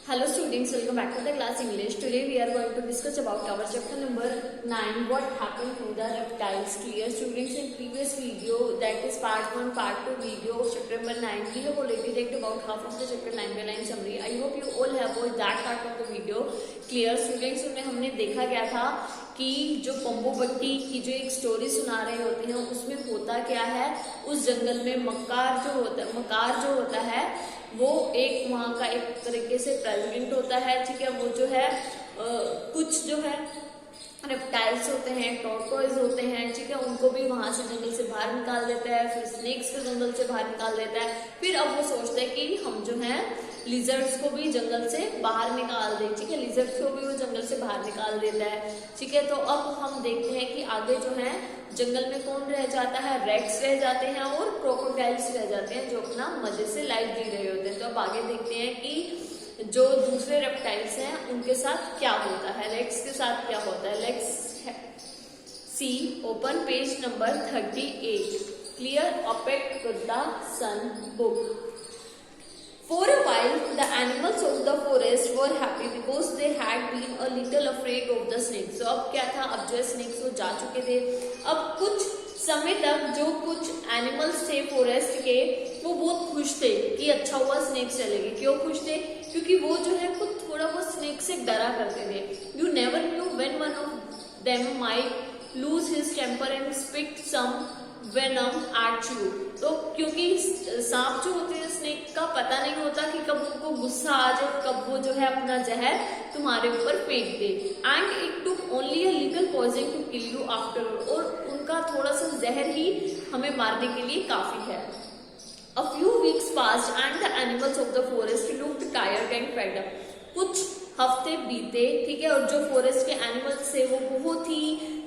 Hello students, welcome back to the class English. Today we are going to discuss about our chapter number 9, what happened to the reptiles. Clear students, in previous video, that is part 1, part 2 video of chapter number 9, we have already read about half of the chapter 9 by line summary. I hope you all have watched that part of the video. Clear students, उसमें हमने देखा गया था कि जो पंबू बट्टी की जो एक स्टोरी सुना रहे होते हैं उसमें होता क्या है, उस जंगल में मकार जो होता है वो एक वहाँ का एक तरीके से प्रेसिडेंट होता है, ठीक है। वो जो है कुछ जो है रेप्टाइल्स होते हैं, टॉर्टोइज होते हैं, ठीक है, उनको भी वहां से जंगल से बाहर निकाल देता है, फिर स्नेक्स को जंगल से बाहर निकाल देता है। फिर अब वो सोचता है कि हम जो है लिजर्ड्स को भी जंगल से बाहर निकाल दे, ठीक है, लिजर्ड्स को भी वो जंगल से बाहर निकाल देता है, ठीक है। तो अब हम देखते हैं कि आगे जो है जंगल में कौन रह जाता है, रैट्स रह जाते हैं और क्रोकोडाइल्स रह जाते हैं जो अपना मजे से लाइफ जी रहे होते हैं। तो अब आगे देखते हैं कि जो दूसरे रेप्टाइल्स हैं उनके साथ क्या होता है, रैट्स के साथ क्या होता है। Let's see open page number 38, clear opaque with the sun book. For a while, the animals of the forest were happy because they had been a little afraid of the snakes. So अब क्या था, अब जो snakes वो जा चुके थे। अब कुछ समय तक जो कुछ एनिमल्स थे फॉरेस्ट के वो बहुत खुश थे कि अच्छा हुआ स्नेक्स चलेगी। क्यों खुश थे? क्योंकि वो जो है कुछ थोड़ा बहुत स्नेक से डरा करते थे। You never knew when one of them might lose his temper and spit some venom at you. तो क्योंकि सांप जो होते हैं स्नेक का पता नहीं होता कि कब उनको गुस्सा आ जाए, कब वो जो है अपना जहर तुम्हारे ऊपर फेंक दे। And it took only a little poison to kill you after, और उनका थोड़ा सा जहर ही हमें मारने के लिए काफी है। A few weeks passed and the animals of the forest looked tired and fed up. कुछ हफ्ते बीते, ठीक है, और जो फॉरेस्ट के एनिमल्स थे वो बहुत ही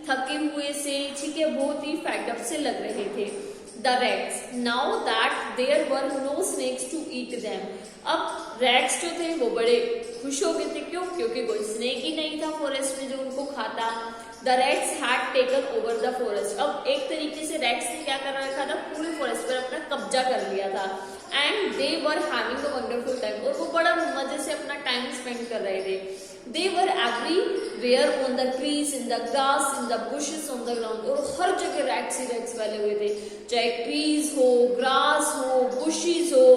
थके हुए से, ठीक है, बहुत ही फेड अप से लग रहे थे। The rats, now that there were no snakes to eat them. अब रैट्स जो थे वो बड़े खुश हो गए थे। क्यों? क्योंकि कोई स्नेक ही नहीं था फॉरेस्ट में जो उनको खाता। The rats had taken over the forest. अब एक तरीके से रैट्स ने क्या कर रखा था, पूरे फॉरेस्ट पर अपना कब्जा कर लिया था। And they were having a wonderful time, और वो बड़ा मजे से अपना टाइम स्पेंड कर रहे थे। They were everywhere on the trees, in the grass, in the bushes, on the ground, और हर जगह रैट्स ही रैट्स फैले हुए थे, चाहे ट्रीज हो, ग्रास हो, बुशेस हो,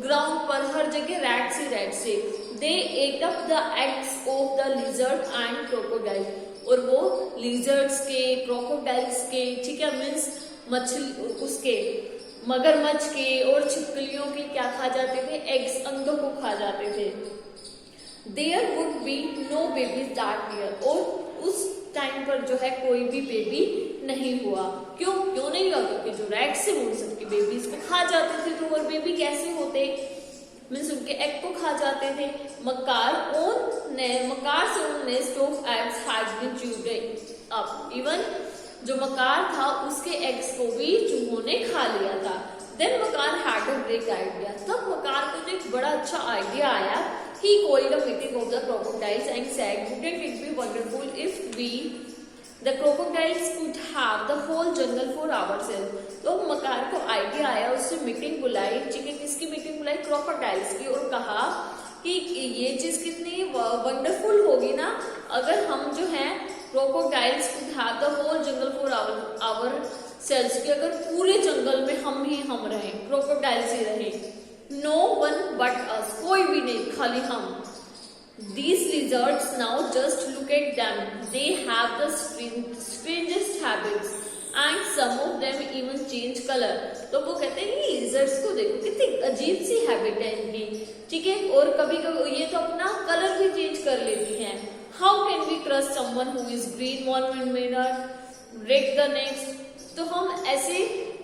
ग्राउंड पर हर जगह रैट्स ही रैट्स थे। They ate up the eggs of the lizard and crocodile, और वो लिजर्ड्स के, क्रोकोडाइल्स के, ठीक है, मीन्स मछली उसके मगरमच्छ के और छिपकलियों के क्या खा जाते थे, एग्स, अंडों को खा जाते थे। There would be no babies that year, और उस टाइम पर जो है कोई भी बेबी नहीं हुआ। क्यों नहीं हुआ? क्योंकि जो रैट्स थे वो सबके बेबीज को खा जाते थे, तो और बेबी कैसे होते, मीन्स उनके एग को खा जाते थे। मकार से one nest of eggs had been chewed up. Even जो मकार था उसके एग्स को भी चूहों ने खा लिया था। देन मकार हैड अ ग्रेट आइडिया, तब मकार को जो एक बड़ा अच्छा आइडिया आया। He called a meeting of the crocodiles and said, wouldn't it be wonderful if we, the crocodiles, could have the whole jungle for ourselves? तो मकार को आइडिया आया, उससे मीटिंग बुलाई, ठीक है, किसकी मीटिंग बुलाई? क्रोकोडाइल्स की, और कहा कि ये चीज कितनी वंडरफुल होगी ना अगर हम जो है crocodiles could have the whole jungle for ourselves, कि अगर पूरे जंगल में हम ही हम रहें, क्रोकोडाइल्स ही रहें। No one but us, कोई भी नहीं, खाली हम। These lizards, now just look at them, they have the strangest habits and some of them even change color. तो वो कहते हैं कि lizards को देखो कितनी अजीब सी हैबिट है इनकी, ठीक है, और कभी कभी ये तो अपना कलर भी चेंज कर लेती हैं। How can we trust someone who is green one minute, red the next? तो हम ऐसे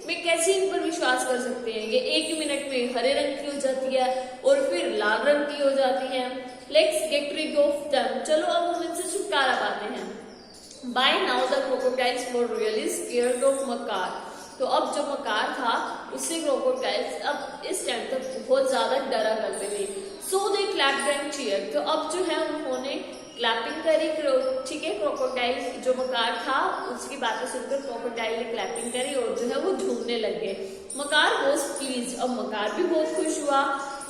में कैसे इन पर विश्वास कर सकते हैं? ये एक मिनट में हरे रंग की हो जाती है और फिर लाल रंग की हो जाती है। Let's get rid of them, चलो अब हम इनसे छुटकारा पाते हैं। By now the crocodiles were really scared of Makar, तो अब जो मकार था उससे क्रोकोडाइल्स अब इस टाइम तक बहुत ज्यादा डरा करते थे। सो दे क्लैप्ड एंड चीयर्ड, तो अब जो है उन्होंने क्लैपिंग करी, ठीक है, क्रोकोडाइल जो मकार था उसकी बातें सुनकर क्रोकोडाइल ने क्लैपिंग करी और जो है वो झूमने लग गए। मकार वॉज प्लीज, अब मकार भी बहुत खुश हुआ।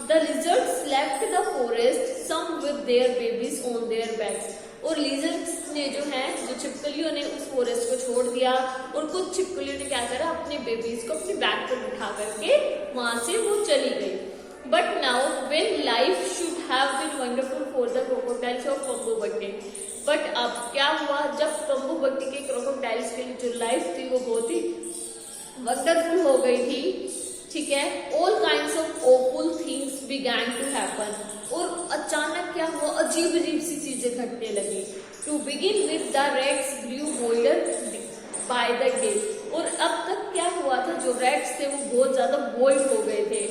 The lizards left the forest some with their babies on their backs. और लिजर्ड्स ने जो है, जो छिपकलियों ने उस फॉरेस्ट को छोड़ दिया और कुछ छिपकलियों ने क्या करा, अपने बेबीज को अपने बैक पर बिठा करके वहां से वो चली गई। But now when life should have been wonderful for the crocodiles of Pambubatti, but अब क्या हुआ, जब पंबुबट्टी के क्रोकोडाइल्स के लिए जो लाइफ थी वो बहुत ही वंडरफुल हो गई थी, ठीक है। All kinds of awful things began to happen, और अचानक क्या हुआ, अजीब अजीब सी चीजें घटने लगी। To begin with the rats grew bolder by the day, और अब तक क्या हुआ था, जो रैट्स थे वो बहुत ज्यादा बोल्ड हो गए थे।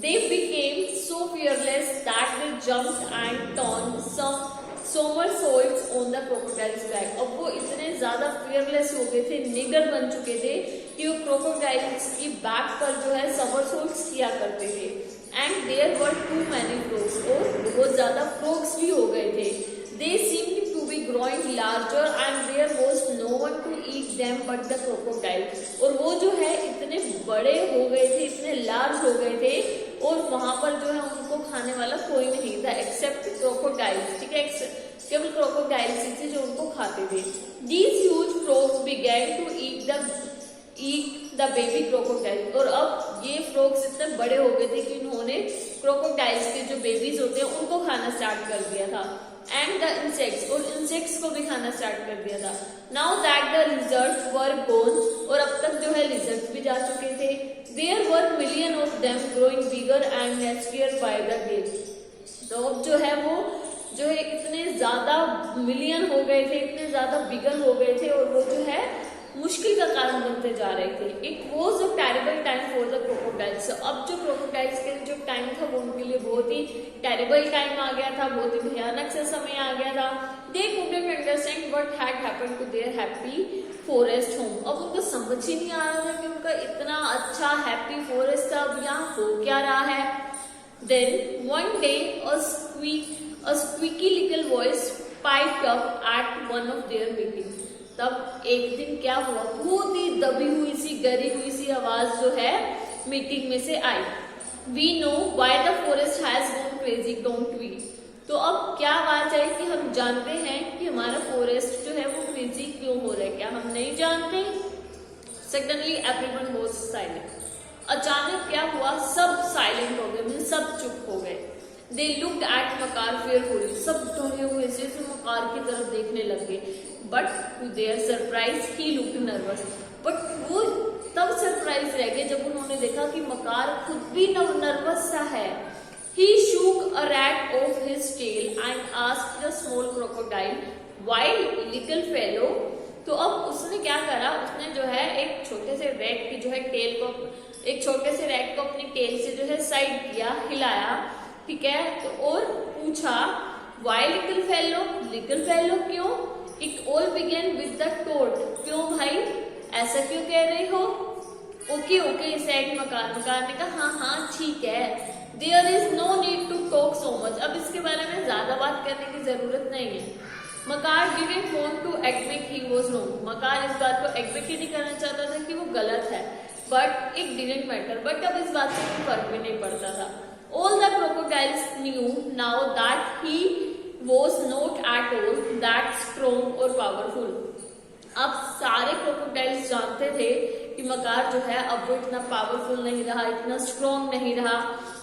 They became so fearless that they jumped and turned some somersaults on the crocodile's back। अब वो इतने ज्यादा फियरलेस हो गए थे, निडर बन चुके थे कि वो क्रोकोडाइल्स की बैक पर जो है समरसोल्ट्स किया करते थे। And there were too many frogs, और बहुत ज्यादा फ्रॉग्स भी हो गए थे। They seemed to be growing larger and there was no one to eat them but the crocodile, और वो जो है इतने बड़े हो गए थे, इतने लार्ज हो गए थे, और वहां पर जो है उनको खाने वाला कोई नहीं था एक्सेप्ट क्रोकोडाइल्स, ठीक है, केवल क्रोकोडाइल्स ही थे जो उनको खाते थे। These huge frogs began to eat the baby crocodile, और अब ये फ्रॉग्स इतने बड़े हो गए थे कि उन्होंने क्रोकोडाइल्स के जो बेबीज होते हैं उनको खाना स्टार्ट कर दिया था। एंड द इंसेक्ट्स, और इंसेक्ट्स को भी खाना स्टार्ट कर दिया था। नाउ दैट द लिजर्ड्स वर गोन, और अब तक जो है लिजर्ड्स भी जा चुके थे। There were million of them growing bigger and nastier by the day, तो अब जो है वो जो है इतने ज्यादा मिलियन हो गए थे, इतने ज्यादा बिगर हो गए थे, और वो जो है मुश्किल का कारण बनते जा रहे थे। It was a terrible time for the crocodiles, अब जो क्रोकोडाइल्स के जो टाइम था वो उनके लिए बहुत ही टेरिबल टाइम आ गया था, बहुत ही भयानक सा समय आ गया था। They couldn't understand what had happened to their happy forest home, अब उनको समझ ही नहीं आ रहा था कि उनका इतना अच्छा हैप्पी फॉरेस्ट था, अब यहाँ हो क्या रहा है। Then one day a squeaky little voice piped up at one of their meetings, तब एक दिन क्या हुआ, बहुत ही दबी हुई सी, गरी हुई सी आवाज जो है मीटिंग में से आई। We know why the forest has gone crazy, don't we, तो अब क्या बात है कि हम जानते हैं कि हमारा फॉरेस्ट जो है वो क्रेजी क्यों हो रहा है, क्या हम नहीं जानते। सडनली एवरीवन वाज साइलेंट, अचानक क्या हुआ, सब साइलेंट हो गए, मीन सब चुप हो गए। दे लुक्ड एट मकार फेयरफुली, सब डरे हुए से मकार की तरफ देखने लगे। But to their surprise he looked nervous, but वो तब सरप्राइज रह गए जब उन्होंने देखा कि मकार खुद भी नर्वस सा है। He shook a rat off his tail and asked the small crocodile, "Why, little fellow?" तो अब उसने क्या करा, उसने जो है एक छोटे से रैट की जो है टेल को, एक छोटे से रैट को अपनी टेल से जो है साइड किया, हिलाया, ठीक है, तो और पूछा, "Why, little fellow?" Little fellow क्यों? It all began with the toad, क्यों भाई, ऐसा क्यों कह रहे हो? ओके ओके सेड मकार, मकार ने कहा हाँ ठीक है। There is no need to talk so much, अब इसके बारे में ज्यादा बात करने की जरूरत नहीं है। Makar didn't want to admit he was wrong, Makar इस बात को एडमिट ही नहीं करना चाहता था कि वो गलत है, but it didn't matter, but अब इस बात से कोई फर्क भी नहीं पड़ता था। All the crocodiles new now that he was not at all that strong or powerful, अब सारे क्रोकोडाइल्स जानते थे कि मकार जो है अब वो इतना पावरफुल नहीं रहा, इतना स्ट्रॉन्ग नहीं रहा,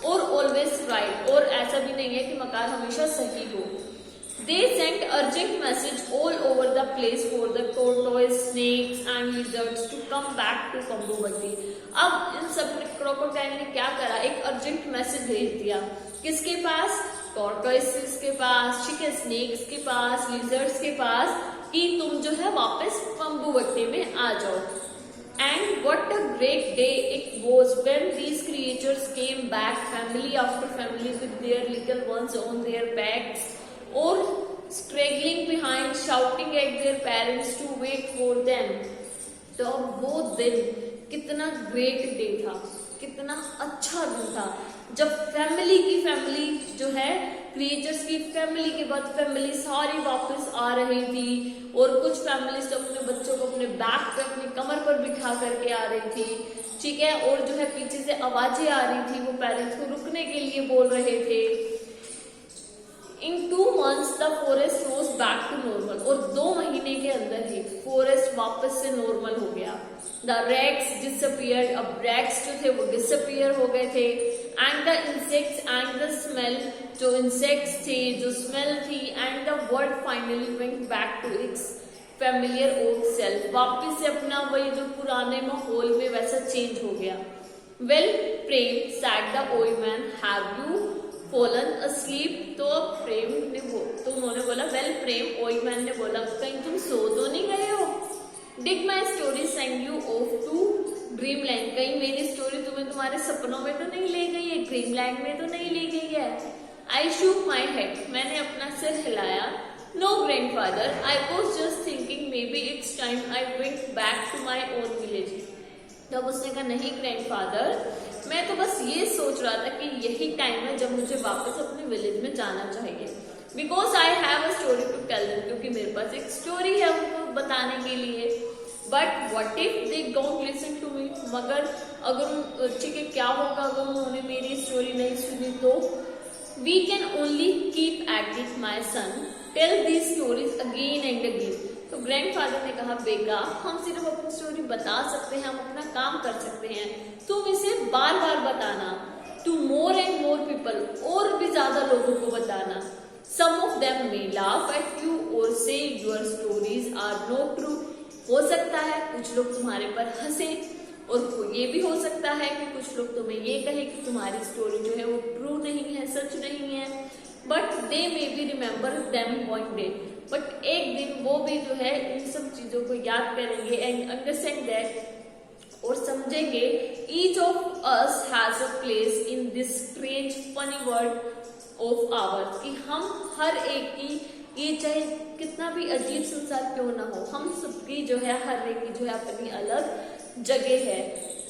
और ऑलवेज राइट, और ऐसा भी नहीं है कि मकार हमेशा सही हो। They sent urgent message all over the place for the tortoise, snakes and lizards to come back to पंबुबट्टी। अब इन सब क्रोकोडाइल ने क्या करा, एक अर्जेंट मैसेज भेज दिया, किसके पास, टॉर्टोइसेस के पास, ठीक है, स्नेक्स के पास, लिजर्ड्स के पास, कि तुम जो है वापस पंबुबट्टी में आ जाओ। And what a great day it was when these creatures came back, family after family, with their little ones on their backs, or straggling behind, shouting at their parents to wait for them। तो वो दिन कितना great day था, कितना अच्छा दिन था, जब फैमिली की फैमिली जो है क्रिएचर्स की फैमिली के बाद फैमिली सारी वापस आ रही थी और कुछ फैमिलीज तो अपने बच्चों को अपने बैक पे अपनी कमर पर बिठा करके आ रही थी, ठीक है। और जो है पीछे से आवाजें आ रही थी, वो पेरेंट्स को रुकने के लिए बोल रहे थे। In 2 months the forest was back to normal, और 2 महीने के अंदर ही फॉरेस्ट वापस से नॉर्मल हो गया। द रैट्स डिसअपियर्ड, अब रैट्स जो थे वो डिसअपियर हो गए थे। And the insects and the smell, जो इंसेक्ट्स थे, जो स्मेल थी, and the world finally went back to its familiar old self, वापिस से अपना वही जो पुराने माहौल में वैसा चेंज हो गया। Well Prem sad the old man, have you fallen asleep, तो प्रेम ने तो उन्होंने बोला, वेल प्रेम, ओल्ड मैन ने बोला, कहीं तुम सो तो नहीं गए हो? Did my story send you off to dreamland, कहीं मेरी स्टोरी तुम्हें तुम्हारे सपनों में तो नहीं ले गई है, ड्रीमलैंड में तो नहीं ले गई है? आई शूक माई हेड, मैंने अपना सिर हिलाया। No grandfather, I was just thinking maybe it's time I went back to my own village, तब उसने कहा नहीं ग्रैंडफादर, मैं तो बस ये सोच रहा था कि यही टाइम है जब मुझे वापस अपने विलेज में जाना चाहिए। Because I have a story to tell them, क्योंकि मेरे पास एक स्टोरी है उनको बताने के लिए। But what if they don't listen to me, मगर अगर ठीक है क्या होगा अगर उन्होंने मेरी स्टोरी नहीं सुनी तो? We can only keep at it my son, tell these stories again and again. तो ग्रैंडफादर ने कहा बेटा हम सिर्फ अपनी स्टोरी बता सकते हैं, हम अपना काम कर सकते हैं, तुम इसे बार बार बताना, to more and more people, और भी ज्यादा लोगों को बताना। Some of them may laugh at you और say your stories are not true, हो सकता है कुछ लोग तुम्हारे पर हंसे, और ये भी हो सकता है कि कुछ लोग तुम्हें ये कहे कि तुम्हारी स्टोरी जो है वो ट्रू नहीं है, सच नहीं है। But they may be remember them one day, but एक दिन वो भी जो है इन सब चीजों को याद करेंगे एंड अंडरस्टैंड दैट, और समझेंगे each of us has a place in this strange funny world of hours, कि हम हर एक की, ये चाहे कितना भी अजीब संसार क्यों ना हो, हम सबकी जो है हर एक की जो है अपनी अलग जगह है।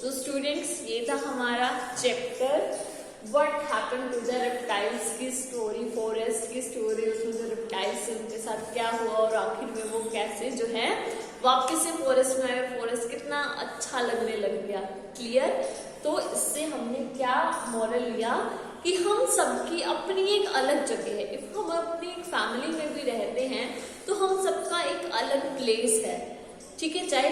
तो स्टूडेंट्स ये था हमारा chapter what happened to the reptiles की स्टोरी, फॉरेस्ट की स्टोरी, उसमें जो रेप्टाइल्स उनके साथ क्या हुआ और आखिर में वो कैसे जो है वापस से फॉरेस्ट में आए, फॉरेस्ट कितना अच्छा लगने लग गया। क्लियर? तो इससे हमने क्या मॉरल लिया कि हम सबकी अपनी एक अलग जगह है। इफ हम अपनी एक फैमिली में भी रहते हैं तो हम सबका एक अलग प्लेस है, ठीक है, चाहे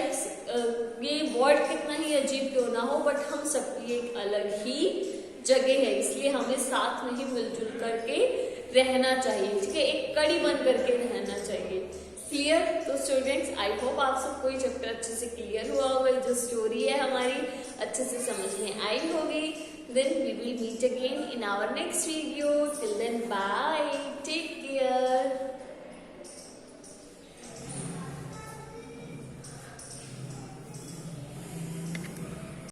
ये वर्ड कितना ही अजीब क्यों ना हो, बट हम सबकी एक अलग ही जगह है, इसलिए हमें साथ में ही मिलजुल करके रहना चाहिए, ठीक है, एक कड़ी बन करके रहना चाहिए। क्लियर? तो स्टूडेंट्स आई होप आप सबको ये चैप्टर अच्छे से क्लियर हुआ होगा, जो स्टोरी है हमारी अच्छे से समझ में आई होगी। Then we will meet again in our next video.